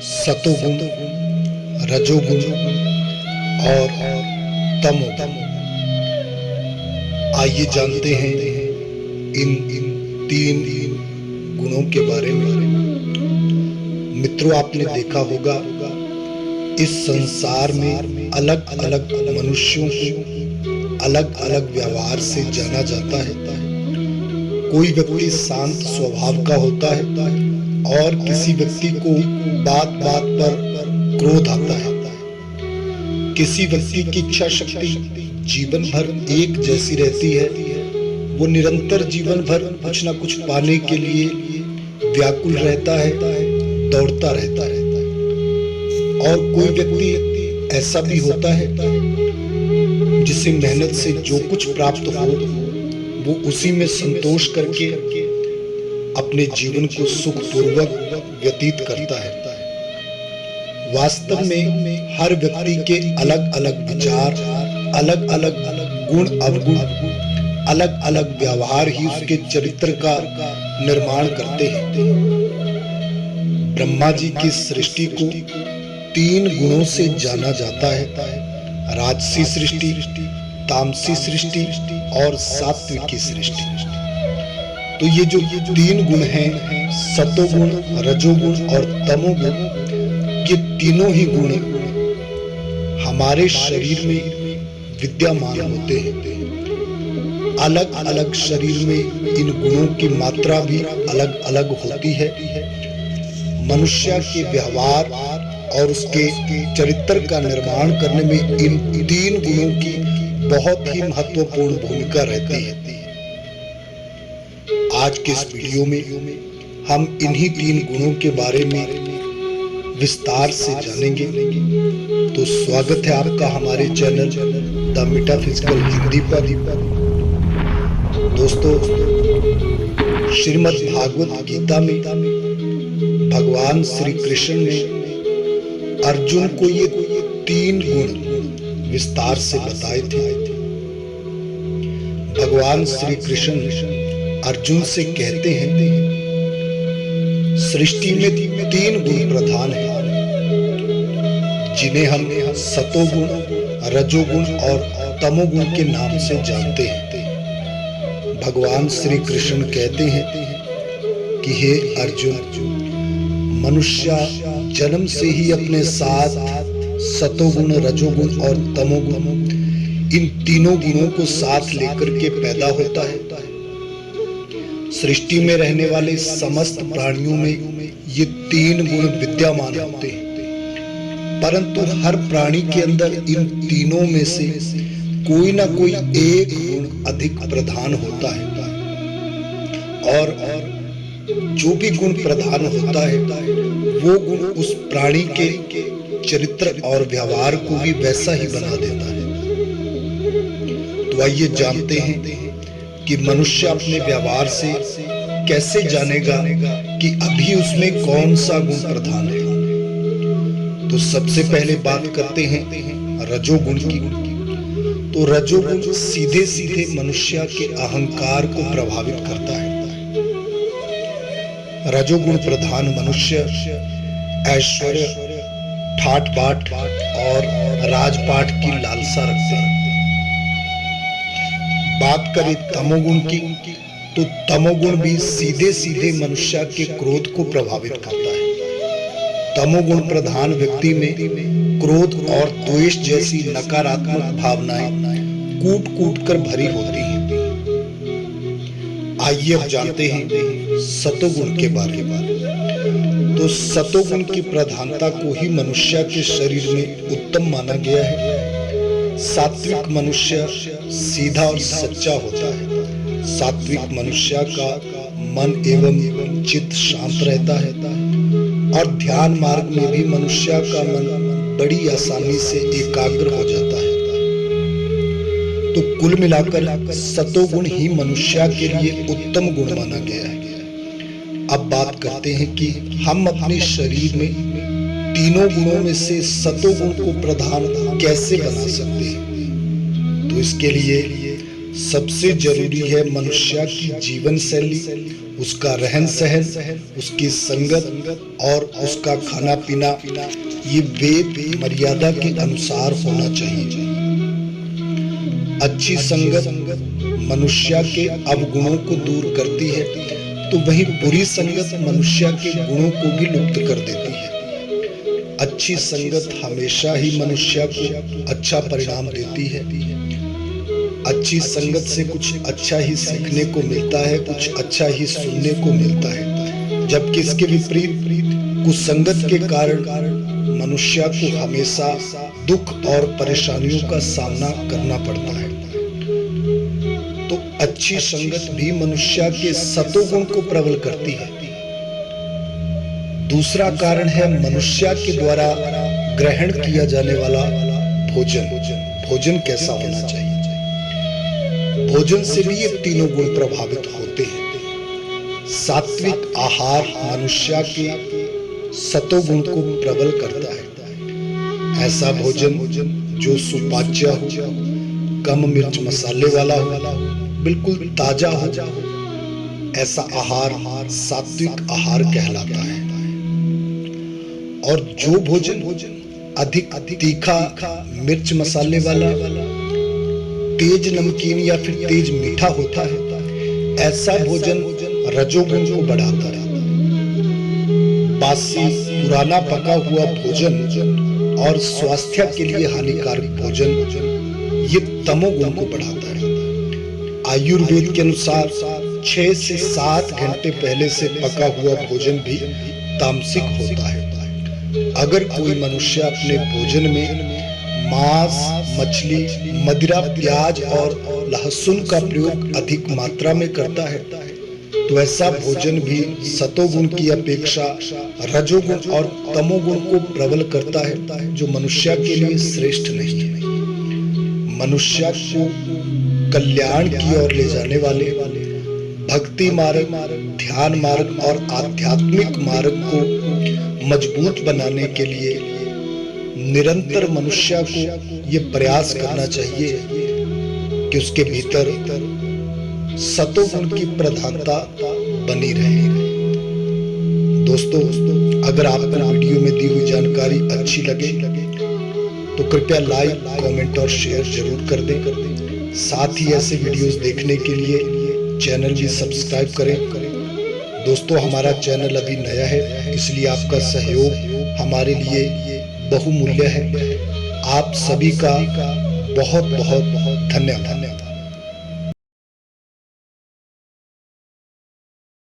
सतोगुण, रजोगुण और तमोगुण। आइए जानते हैं इन तीन गुणों के बारे में। मित्रों, आपने देखा होगा इस संसार में अलग अलग मनुष्यों को अलग अलग व्यवहार से जाना जाता है। कोई व्यक्ति शांत स्वभाव का होता है और किसी व्यक्ति को बात बात पर क्रोध आता है। किसी व्यक्ति की इच्छा शक्ति जीवन भर एक जैसी रहती है। वो निरंतर जीवन भर कुछ ना कुछ पाने के लिए व्याकुल रहता है, दौड़ता रहता है। और कोई व्यक्ति ऐसा भी होता है जिसे मेहनत से जो कुछ प्राप्त हो वो उसी में संतोष करके अपने जीवन को सुखपूर्वक व्यतीत करता है। वास्तव में हर व्यक्ति के अलग अलग विचार, अलग अलग गुण अवगुण, अलग अलग व्यवहार ही उसके चरित्र का निर्माण करते हैं। ब्रह्मा जी की सृष्टि को तीन गुणों से जाना जाता है: राजसी सृष्टि, तामसी सृष्टि और सात्विकी सृष्टि। तो ये जो तीन गुण हैं, सतोगुण, रजोगुण और तमोगुण, ये तीनों ही गुण हमारे शरीर में विद्यमान होते हैं। अलग अलग शरीर में इन गुणों की मात्रा भी अलग अलग होती है। मनुष्य के व्यवहार और उसके चरित्र का निर्माण करने में इन तीन गुणों की बहुत ही महत्वपूर्ण भूमिका रहती है। आज के इस वीडियो में हम इन्हीं तीन गुणों के बारे में विस्तार से जानेंगे। तो स्वागत है आपका हमारे चैनल द मेटाफिजिकल हिंदी पर। दोस्तों, श्रीमद् भागवत गीता में भगवान श्री कृष्ण ने अर्जुन को ये तीन गुण विस्तार से बताए थे। भगवान श्री कृष्ण अर्जुन से कहते हैं, सृष्टि में तीन गुण प्रधान हैं जिन्हें हम सतोगुण, रजोगुण और तमोगुण के नाम से जानते हैं। भगवान श्री कृष्ण कहते हैं कि हे अर्जुन, मनुष्य जन्म से ही अपने साथ सतोगुण, रजोगुण और तमोगुण, इन तीनों गुणों को साथ लेकर के पैदा होता है। सृष्टि में रहने वाले समस्त प्राणियों में ये तीन गुण विद्यमान होते हैं, परंतु हर प्राणी के अंदर इन तीनों में से कोई ना कोई एक गुण अधिक प्रधान होता है। और जो भी गुण प्रधान होता है वो गुण उस प्राणी के चरित्र और व्यवहार को भी वैसा ही बना देता है। तो आइए जानते हैं कि मनुष्य अपने व्यवहार से कैसे जानेगा कि अभी उसमें कौन सा गुण प्रधान है। तो सबसे पहले बात करते हैं रजोगुण की। तो रजोगुण सीधे सीधे मनुष्य के अहंकार को प्रभावित करता है। रजोगुण प्रधान मनुष्य ऐश्वर्य, ठाट बाट और राजपाट की लालसा रखते हैं। बात करें तमोगुण की, तो तमोगुण भी सीधे सीधे मनुष्य के क्रोध को प्रभावित करता है। तमोगुण प्रधान व्यक्ति में क्रोध और द्वेष जैसी नकारात्मक भावनाएं कूट कूट कर भरी होती हैं। आइए अब जानते हैं सतोगुण के बारे में। तो सतोगुण की प्रधानता को ही मनुष्य के शरीर में उत्तम माना गया है। सात्विक मनुष्य सीधा और सच्चा होता है। सात्विक मनुष्य का मन एवं चित्त शांत रहता है और ध्यान मार्ग में भी मनुष्य का मन बड़ी आसानी से एकाग्र हो जाता है। तो कुल मिलाकर सतोगुण ही मनुष्य के लिए उत्तम गुण माना गया है। अब बात करते हैं कि हम अपने शरीर में तीनों गुणों में से सतोगुण को प्रधान कैसे बना सकते हैं। तो इसके लिए सबसे जरूरी है मनुष्य की जीवन शैली उसका रहन सहन, उसकी संगत और उसका खाना पीना ये वेद मर्यादा के अनुसार होना चाहिए। अच्छी संगत मनुष्य के अवगुणों को दूर करती है, तो वहीं बुरी संगत मनुष्य के गुणों को भी लुप्त कर देती है। अच्छी संगत हमेशा ही मनुष्य को अच्छा परिणाम देती है। अच्छी संगत से कुछ अच्छा ही सीखने को मिलता है, कुछ अच्छा ही सुनने को मिलता है, जबकि इसके विपरीत कुसंगत के कारण मनुष्य को हमेशा दुख और परेशानियों का सामना करना पड़ता है। तो अच्छी संगत भी मनुष्य के सतोगुण को प्रबल करती है। दूसरा कारण है मनुष्य के द्वारा ग्रहण किया जाने वाला भोजन। भोजन कैसा होना चाहिए? भोजन से भी ये तीनों गुण प्रभावित होते हैं। सात्विक आहार मनुष्य के सतोगुण को प्रबल करता है। ऐसा भोजन जो सुपाच्य हो, कम मिर्च मसाले वाला हो, बिल्कुल ताजा हो, ऐसा आहार सात्विक आहार कहलाता है। और जो भोजन अधिक तीखा, मिर्च मसाले वाला, तेज नमकीन या फिर तेज मीठा होता है, ऐसा भोजन रजोगुण को बढ़ाता है। बासी पुराना पका हुआ भोजन और स्वास्थ्य के लिए हानिकारक भोजन ये तमोगुण को बढ़ाता है। आयुर्वेद के अनुसार 6 से 7 घंटे पहले से पका हुआ भोजन भी तामसिक होता है। अगर कोई मनुष्य अपने भोजन में मांस, मछली, मदिरा, प्याज और लहसुन का प्रयोग अधिक मात्रा में करता है, तो ऐसा भोजन भी सतोगुण की अपेक्षा रजोगुण और तमोगुण को प्रबल करता है, जो मनुष्य के लिए श्रेष्ठ नहीं है। मनुष्य को कल्याण की ओर ले जाने वाले भक्ति मार्ग, ध्यान मार्ग और आध्यात्मिक मार्ग को मजबूत बनाने के लिए निरंतर मनुष्य को ये प्रयास करना चाहिए कि उसके भीतर सतोगुण की प्रधानता बनी रहे। दोस्तों, अगर आपको वीडियो में दी हुई जानकारी अच्छी लगे तो कृपया लाइक, कमेंट और शेयर जरूर कर दें। साथ ही ऐसे वीडियोस देखने के लिए चैनल भी सब्सक्राइब करें। दोस्तों, हमारा चैनल अभी नया है, इसलिए आपका सहयोग हमारे लिए बहुमूल्य है। आप सभी का बहुत बहुत धन्यवाद।